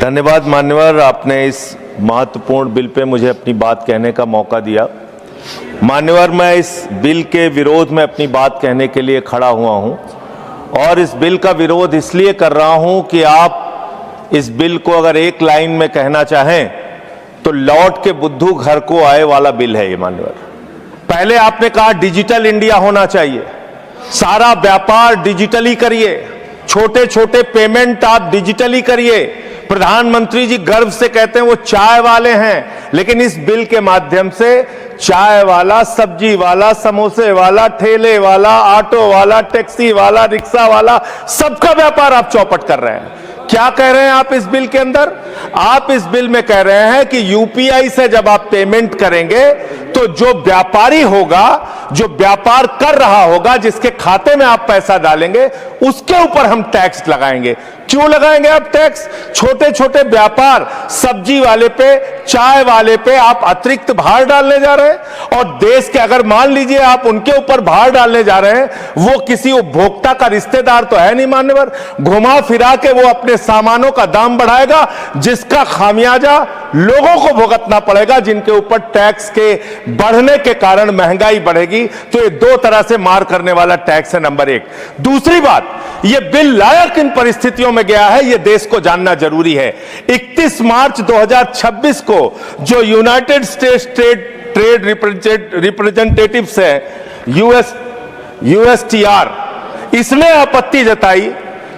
धन्यवाद मान्यवर, आपने इस महत्वपूर्ण बिल पे मुझे अपनी बात कहने का मौका दिया। मान्यवर, मैं इस बिल के विरोध में अपनी बात कहने के लिए खड़ा हुआ हूं और इस बिल का विरोध इसलिए कर रहा हूं कि आप इस बिल को अगर एक लाइन में कहना चाहें तो लौट के बुद्धू घर को आए वाला बिल है ये। मान्यवर, पहले आपने कहा डिजिटल इंडिया होना चाहिए, सारा व्यापार डिजिटली करिए, छोटे छोटे पेमेंट आप डिजिटली करिए। प्रधानमंत्री जी गर्व से कहते हैं वो चाय वाले हैं, लेकिन इस बिल के माध्यम से चाय वाला, सब्जी वाला, समोसे वाला, ठेले वाला, ऑटो वाला, टैक्सी वाला, रिक्शा वाला, सबका व्यापार आप चौपट कर रहे हैं। क्या कह रहे हैं आप इस बिल के अंदर? आप इस बिल में कह रहे हैं कि यूपीआई से जब आप पेमेंट करेंगे तो जो व्यापारी होगा, जो व्यापार कर रहा होगा, जिसके खाते में आप पैसा डालेंगे, उसके ऊपर हम टैक्स लगाएंगे। क्यों लगाएंगे आप टैक्स? छोटे छोटे व्यापार, सब्जी वाले पे, चाय वाले पे आप अतिरिक्त भार डालने जा रहे हैं। और देश के, अगर मान लीजिए आप उनके ऊपर भार डालने जा रहे हैं, वो किसी उपभोक्ता का रिश्तेदार तो है नहीं मान्यवर, घुमा फिरा के वो अपने सामानों का दाम बढ़ाएगा, जिसका खामियाजा लोगों को भुगतना पड़ेगा, जिनके ऊपर टैक्स के बढ़ने के कारण महंगाई बढ़ेगी। तो ये दो तरह से मार करने वाला टैक्स है, नंबर एक। दूसरी बात, ये बिल लाया किन परिस्थितियों में गया है, ये देश को जानना जरूरी है। 31 मार्च 2026 को जो यूनाइटेड स्टेट्स ट्रेड रिप्रेजेंटेटिव्स है, USTR, इसने आपत्ति जताई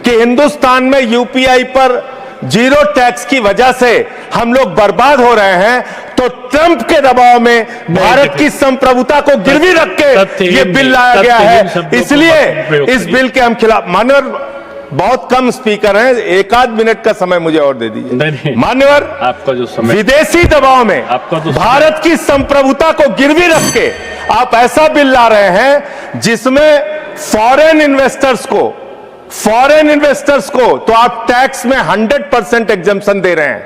कि हिंदुस्तान में यूपीआई पर जीरो टैक्स की वजह से हम लोग बर्बाद हो रहे हैं। तो ट्रंप के दबाव में भारत की संप्रभुता को गिरवी रख के ये बिल लाया गया है, इसलिए इस बिल के हम खिलाफ। मान्यवर, बहुत कम स्पीकर हैं, एक आध मिनट का समय मुझे और दे दीजिए। मान्यवर, आपका जो समय, विदेशी दबाव में भारत की संप्रभुता को गिरवी रख के आप ऐसा बिल ला रहे हैं जिसमें फॉरेन इन्वेस्टर्स को तो आप टैक्स में 100% एग्जम्पशन दे रहे हैं,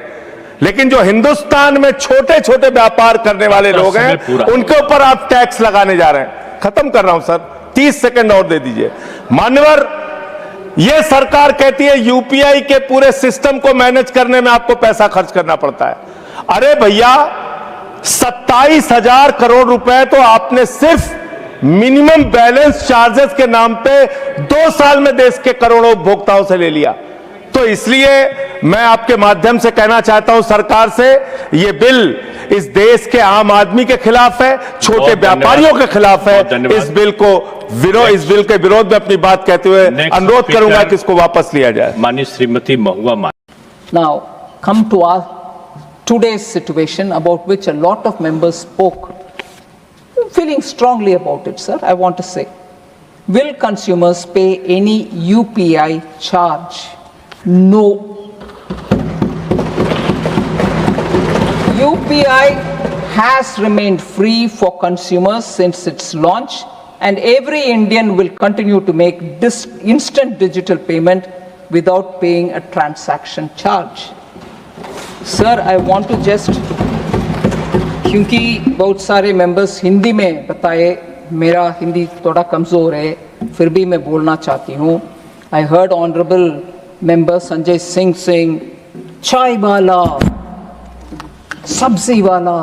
लेकिन जो हिंदुस्तान में छोटे छोटे व्यापार करने वाले लोग हैं उनके ऊपर आप टैक्स लगाने जा रहे हैं। खत्म कर रहा हूं सर, 30 सेकंड और दे दीजिए। मान्यवर, यह सरकार कहती है यूपीआई के पूरे सिस्टम को मैनेज करने में आपको पैसा खर्च करना पड़ता है। अरे भैया, 27,000 करोड़ रुपए तो आपने सिर्फ मिनिमम बैलेंस चार्जेस के नाम पे 2 साल में देश के करोड़ों उपभोक्ताओं से ले लिया। तो इसलिए मैं आपके माध्यम से कहना चाहता हूं सरकार से, यह बिल इस देश के आम आदमी के खिलाफ है, छोटे व्यापारियों के खिलाफ है। इस बिल के विरोध में अपनी बात कहते हुए अनुरोध करूंगा कि इसको वापस लिया जाए। माननीय श्रीमती महुआ मान। Now come to our today's situation, about which a lot of members spoke, feeling strongly about it, sir. I want to say, will consumers pay any UPI charge? No. UPI has remained free for consumers since its launch, and every Indian will continue to make this instant digital payment without paying a transaction charge. Sir, I want to just, क्योंकि बहुत सारे members Hindi में बताए, मेरा हिंदी थोड़ा कमज़ोर है, फिर भी मैं बोलना चाहती हूँ। I heard Honorable Member Sanjay Singh saying, चाय वाला, सब्जी वाला,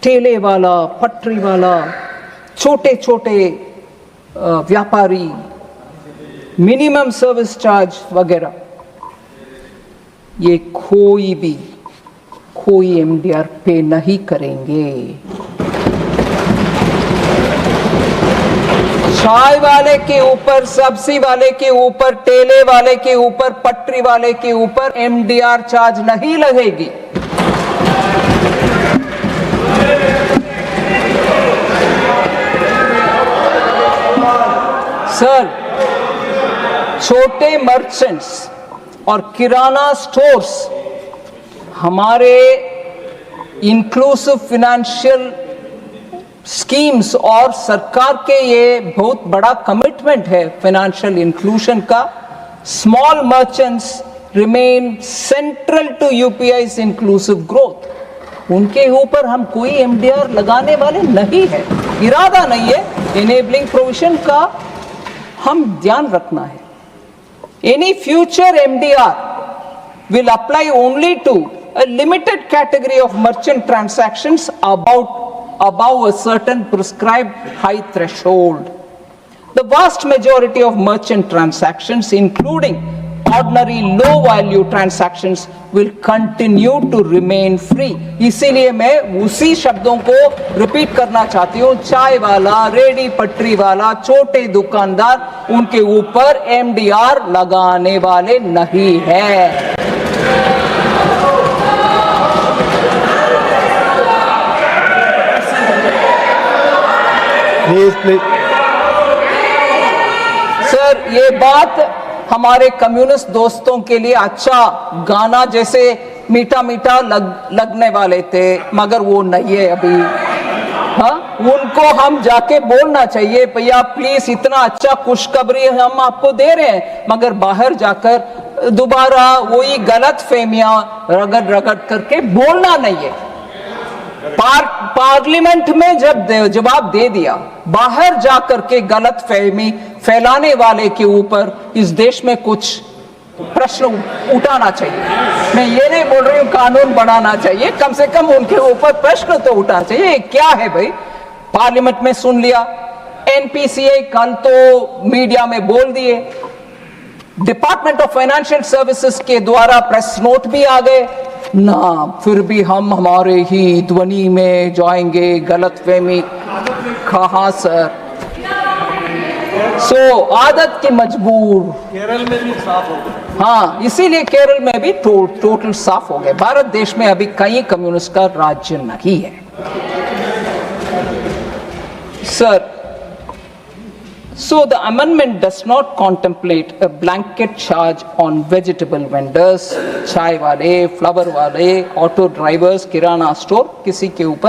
ठेले वाला, पटरी वाला, छोटे छोटे व्यापारी, मिनिमम सर्विस चार्ज वगैरह, ये कोई MDR पे नहीं करेंगे। चाय वाले के ऊपर, सब्जी वाले के ऊपर, ठेले वाले के ऊपर, पटरी वाले के ऊपर MDR चार्ज नहीं लगेगी। सर, छोटे मर्चेंट्स और किराना स्टोर्स हमारे इंक्लूसिव फाइनेंशियल स्कीम्स और सरकार के ये बहुत बड़ा कमिटमेंट है फाइनेंशियल इंक्लूजन का। Small merchants remain central to UPI's inclusive growth. उनके ऊपर हम कोई MDR लगाने वाले नहीं है, इरादा नहीं है। इनेबलिंग प्रोविजन का हम ध्यान रखना है। Any future MDR will apply only to a limited category of merchant transactions above a certain prescribed high threshold. The vast majority of merchant transactions, including ordinary low value transactions, will continue to remain free. इसीलिए मैं उसी शब्दों को repeat करना चाहती हूँ, चाय वाला, रेडी पटरी वाला, छोटे दुकानदार, उनके ऊपर MDR लगाने वाले नहीं है। प्लीज। सर, ये बात हमारे कम्युनिस्ट दोस्तों के लिए अच्छा गाना जैसे मीठा मीठा लगने वाले थे, मगर वो नहीं है अभी। हाँ, उनको हम जाके बोलना चाहिए, भैया प्लीज इतना अच्छा खुशखबरी हम आपको दे रहे हैं, मगर बाहर जाकर दोबारा वही गलत फहमियां रगड़ रगड़ करके बोलना नहीं है। पार्लियामेंट में जब जवाब दे दिया, बाहर जाकर के गलत फहमी फैलाने वाले के ऊपर इस देश में कुछ प्रश्न उठाना चाहिए। मैं ये नहीं बोल रही हूँ कानून बनाना चाहिए, कम से कम उनके ऊपर प्रश्न तो उठाना चाहिए। क्या है भाई, पार्लियामेंट में सुन लिया, NPCI कल तो मीडिया में बोल दिए, डिपार्टमेंट ऑफ फाइनेंशियल सर्विसेज के द्वारा प्रेस नोट भी आ गए ना, फिर भी हम हमारे ही ध्वनि में जाएंगे, गलतफहमी कहां सर। आदत की मजबूर। केरल में भी साफ हो गए। हाँ, इसीलिए केरल में भी टोटल साफ हो गए। भारत देश में अभी कई कम्युनिस्ट का राज्य नहीं है sir. So the amendment does not contemplate a blanket charge on vegetable vendors, चाय वाले, फ्लावर वाले, ऑटो ड्राइवर्स, किराना स्टोर, किसी के ऊपर